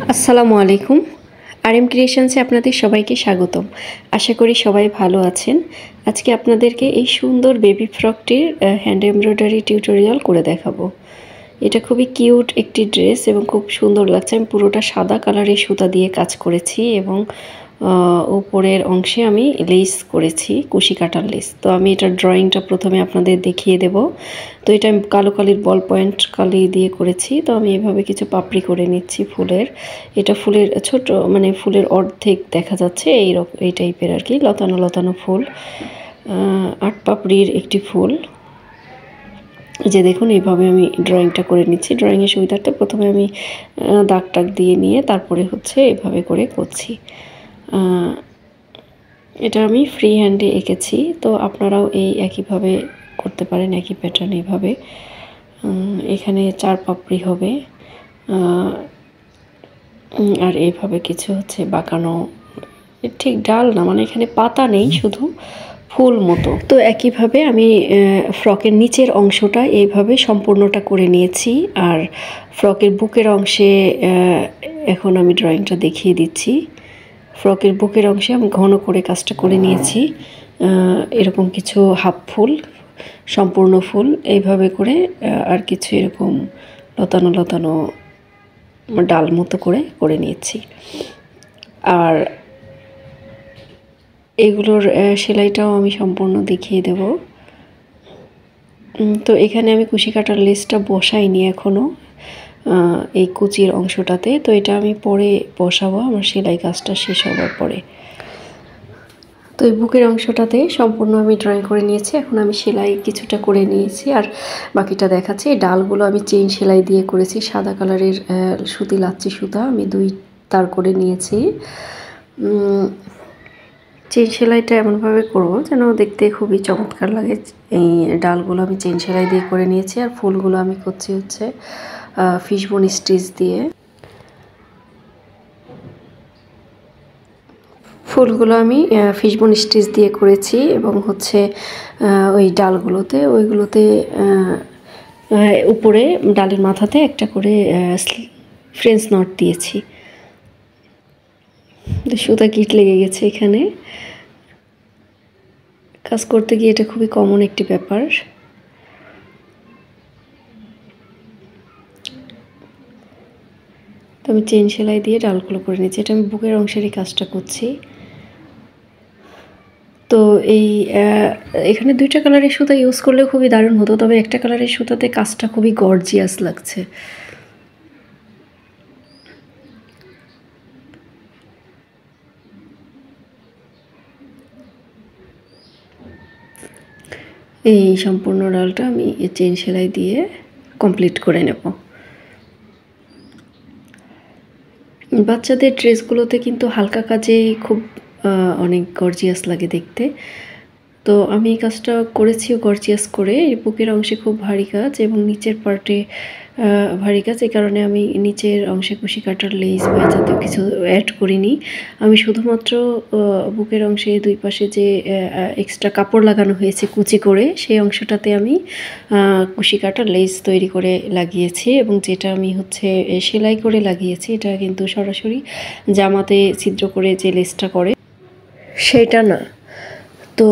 আসসালামু আলাইকুম। আরএম ক্রিয়েশনসে আপনাদের সবাইকে স্বাগতম। আশা করি সবাই ভালো আছেন। আজকে আপনাদেরকে এই সুন্দর বেবি ফ্রকটির হ্যান্ড এমব্রয়ডারি টিউটোরিয়াল করে দেখাবো। এটা খুবই কিউট একটি ড্রেস এবং খুব সুন্দর লাগছে। আমি পুরোটা সাদা কালারের সুতা দিয়ে কাজ করেছি এবং উপরের অংশে আমি লেস করেছি, কুশি কাটার লেস। তো আমি এটার ড্রয়িংটা প্রথমে আপনাদের দেখিয়ে দেব। তো এটা আমি কালো কালির বল পয়েন্ট কালি দিয়ে করেছি। তো আমি এভাবে কিছু পাপড়ি করে নিচ্ছি ফুলের। এটা ফুলের ছোট মানে ফুলের অর্ধেক দেখা যাচ্ছে এই টাইপের আর কি, লতানো লতানো ফুল। 8 পাপড়ির একটি ফুল। যে দেখুন এইভাবে আমি ড্রয়িংটা করে নিচ্ছি। ড্রয়িংয়ের সুবিধার্থে প্রথমে আমি দাগ টাগ দিয়ে নিয়ে তারপরে হচ্ছে এভাবে করে করছি। এটা আমি ফ্রি হ্যান্ডে এঁকেছি। তো আপনারাও এই একইভাবে করতে পারেন, একই প্যাটার্ন এইভাবে। এখানে 4 পাপড়ি হবে আর এইভাবে কিছু হচ্ছে বাঁকানো, ঠিক ডাল না, মানে এখানে পাতা নেই, শুধু ফুল মতো। তো একইভাবে আমি ফ্রকের নিচের অংশটা এইভাবে সম্পূর্ণটা করে নিয়েছি। আর ফ্রকের বুকের অংশে এখন আমি ড্রয়িংটা দেখিয়ে দিচ্ছি। ফ্রকের বুকের অংশে আমি ঘন করে কাজটা করে নিয়েছি। এরকম কিছু হাফ ফুল, সম্পূর্ণ ফুল এইভাবে করে, আর কিছু এরকম লতানো লতানো ডাল মতো করে নিয়েছি। আর এগুলোর সেলাইটাও আমি সম্পূর্ণ দেখিয়ে দেব। তো এখানে আমি কুশি কাটার লেসটা বসাইনি এখনও এই কুচির অংশটাতে। তো এটা আমি পরে বসাবো আমার সেলাই কাজটা শেষ হওয়ার পরে। তো এই বুকের অংশটাতে সম্পূর্ণ আমি ড্রয়িং করে নিয়েছি। এখন আমি সেলাই কিছুটা করে নিয়েছি আর বাকিটা দেখাচ্ছি। এই ডালগুলো আমি চেইন সেলাই দিয়ে করেছি। সাদা কালারের সুতি লাচ্ছি সুতা আমি 2 তার করে নিয়েছি। চেইন সেলাইটা এমনভাবে করব যেন দেখতে খুবই চমৎকার লাগে। এই ডালগুলো আমি চেইন সেলাই দিয়ে করে নিয়েছি আর ফুলগুলো আমি করছি হচ্ছে ফিশবোন স্টিচ দিয়ে। ফুলগুলো আমি ফিশবোন স্টিচ দিয়ে করেছি এবং হচ্ছে ওই ডালগুলোতে ওইগুলোতে উপরে ডালের মাথাতে একটা করে ফ্রেঞ্চ নট দিয়েছি। সুতা কিট লেগে গেছে এখানে। কাজ করতে গিয়ে এটা খুবই কমন একটি ব্যাপার। তো আমি চেইন সেলাই দিয়ে ডালগুলো করে নিচ্ছি। এটা আমি বুকের অংশেরই কাজটা করছি। তো এই এখানে 2টা কালারের সুতা ইউজ করলে খুবই দারুণ হতো, তবে একটা কালারের সুতাতে কাজটা খুবই গর্জিয়াস লাগছে। এই সম্পূর্ণ ডালটা আমি চেইন সেলাই দিয়ে কমপ্লিট করে নেব। বাচ্চাদের ড্রেসগুলোতে কিন্তু হালকা কাজেই খুব অনেক গর্জিয়াস লাগে দেখতে। তো আমি এই কাজটা করেছি গর্জিয়াস করে। এই বুকের অংশে খুব ভারী কাজ এবং নিচের পার্টে ভারী কাজ। এই কারণে আমি নিচের অংশে কুশি কাটার লেস বা জাতীয় কিছু অ্যাড করিনি। আমি শুধুমাত্র বুকের অংশে 2 পাশে যে এক্সট্রা কাপড় লাগানো হয়েছে কুচি করে, সেই অংশটাতে আমি কুশি কাটার লেস তৈরি করে লাগিয়েছি এবং যেটা আমি হচ্ছে সেলাই করে লাগিয়েছি। এটা কিন্তু সরাসরি জামাতে ছিদ্র করে যে লেসটা করে সেটা না। তো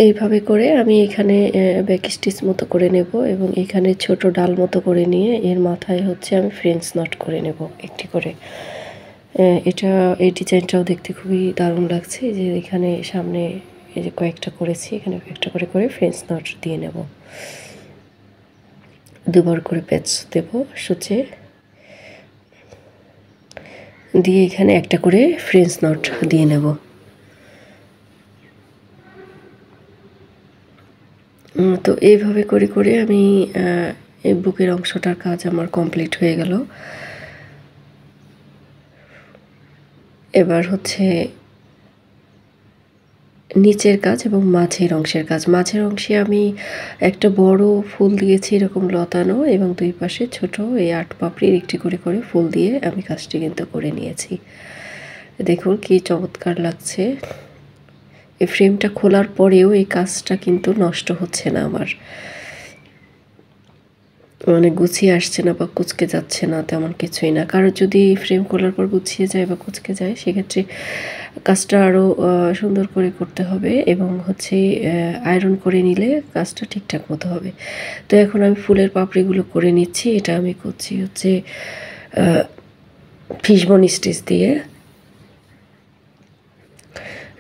এইভাবে করে আমি এখানে ব্যাক স্টিচ মতো করে নেব এবং এখানে ছোট ডাল মতো করে নিয়ে এর মাথায় হচ্ছে আমি ফ্রেঞ্চ নট করে নেব একটি করে। এটা এই ডিজাইনটাও দেখতে খুবই দারুণ লাগছে। যে এখানে সামনে এই যে কয়েকটা করেছি, এখানে কয়েকটা করে করে ফ্রেঞ্চ নট দিয়ে নেব। 2বার করে প্যাচ দেব সূচে দিয়ে এখানে একটা করে ফ্রেঞ্চ নট দিয়ে নেব। তো এইভাবে করে করে আমি এই বুকের অংশটার কাজ আমার কমপ্লিট হয়ে গেল। এবার হচ্ছে নিচের কাজ এবং মাঝের অংশের কাজ। মাঝের অংশে আমি একটা বড় ফুল দিয়েছি এরকম লতানো এবং 2 পাশে ছোট এই 8 পাপড়ির একটি করে করে ফুল দিয়ে আমি কাজটি কিন্তু করে নিয়েছি। দেখুন কি চমৎকার লাগছে। এই ফ্রেমটা খোলার পরেও এই কাজটা কিন্তু নষ্ট হচ্ছে না আমার। মানে গুছিয়ে আসছে না বা কুঁচকে যাচ্ছে না, তেমন কিছুই না। কারো যদি ফ্রেম খোলার পর গুছিয়ে যায় বা কুঁচকে যায়, সেক্ষেত্রে কাজটা আরও সুন্দর করে করতে হবে এবং হচ্ছে আয়রন করে নিলে কাজটা ঠিকঠাক মতো হবে। তো এখন আমি ফুলের পাপড়িগুলো করে নিচ্ছি। এটা আমি করছি হচ্ছে ফিশবোন স্টিচ দিয়ে।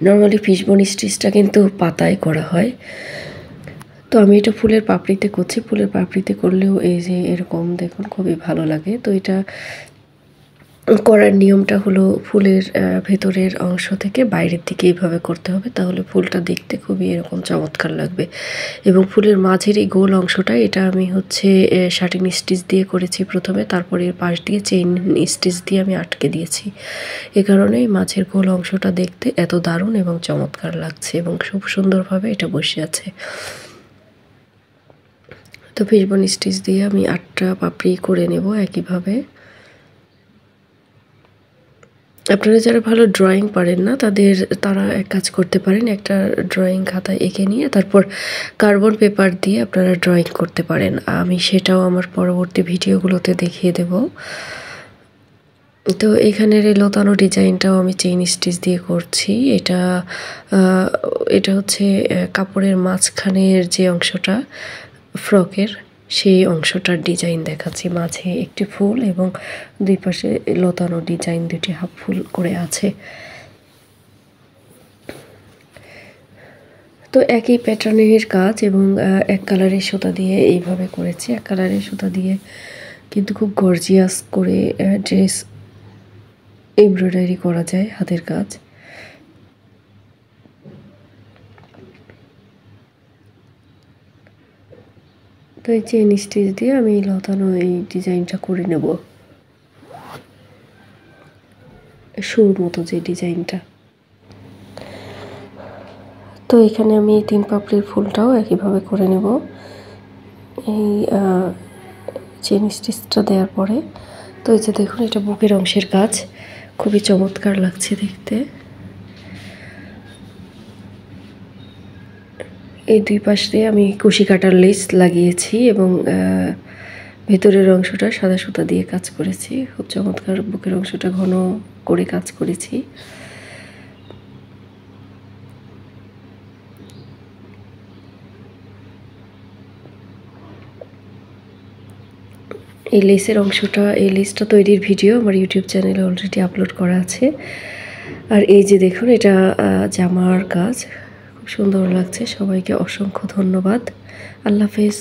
নর্মালি ফিশবোন স্টিচটা কিন্তু পাতায় করা হয়, তো আমি এটা ফুলের পাপড়িতে করছি। ফুলের পাপড়িতে করলেও এই যে এরকম দেখুন খুবই ভালো লাগে। তো এটা করার নিয়মটা হলো ফুলের ভেতরের অংশ থেকে বাইরের দিকে এইভাবে করতে হবে, তাহলে ফুলটা দেখতে খুবই এরকম চমৎকার লাগবে। এবং ফুলের মাঝের এই গোল অংশটা, এটা আমি হচ্ছে শাটিন স্টিচ দিয়ে করেছি প্রথমে, তারপরে এর পাশ দিয়ে চেইন স্টিচ দিয়ে আমি আটকে দিয়েছি। এ কারণেই মাঝের গোল অংশটা দেখতে এত দারুণ এবং চমৎকার লাগছে এবং খুব সুন্দরভাবে এটা বসে আছে। তো ফিশবোন স্টিচ দিয়ে আমি 8টা পাপড়ি করে নেব একইভাবে। আপনারা যারা ভালো ড্রয়িং পারেন না, তারা এক কাজ করতে পারেন, একটা ড্রয়িং খাতায় এঁকে নিয়ে তারপর কার্বন পেপার দিয়ে আপনারা ড্রয়িং করতে পারেন। আমি সেটাও আমার পরবর্তী ভিডিওগুলোতে দেখিয়ে দেব। তো এখানের এই লতানো ডিজাইনটাও আমি চেইন স্টিচ দিয়ে করছি। এটা হচ্ছে কাপড়ের মাঝখানের যে অংশটা ফ্রকের, সেই অংশটার ডিজাইন দেখাচ্ছি। মাঝে একটি ফুল এবং দুই পাশে লতানো ডিজাইন, দুটি হাফ ফুল করে আছে। তো একই প্যাটার্নের কাজ এবং এক কালারের সুতা দিয়ে এইভাবে করেছি। এক কালারের সুতা দিয়ে কিন্তু খুব গর্জিয়াস করে ড্রেস এমব্রয়ডারি করা যায়, হাতের কাজ। তো এই চেন স্টিচ দিয়ে আমি লতানো এই ডিজাইনটা করে নেব, সুর মতো যে ডিজাইনটা। তো এখানে আমি 3 পাপড়ির ফুলটাও একইভাবে করে নেব এই চেন স্টিচটা দেওয়ার পরে। তো এই যে দেখুন, এটা বুকের অংশের কাজ, খুবই চমৎকার লাগছে দেখতে। এই দুই পাশ দিয়ে আমি কুশি কাটার লেস লাগিয়েছি এবং ভেতরের অংশটা সাদা সুতা দিয়ে কাজ করেছি। খুব চমৎকার বুকের অংশটা ঘন করে কাজ করেছি। এই লেসটা তৈরির ভিডিও আমার ইউটিউব চ্যানেলে অলরেডি আপলোড করা আছে। আর এই যে দেখুন, এটা জামার কাজ, খুব সুন্দর লাগছে। সবাইকে অসংখ্য ধন্যবাদ। আল্লাহ হাফেজ।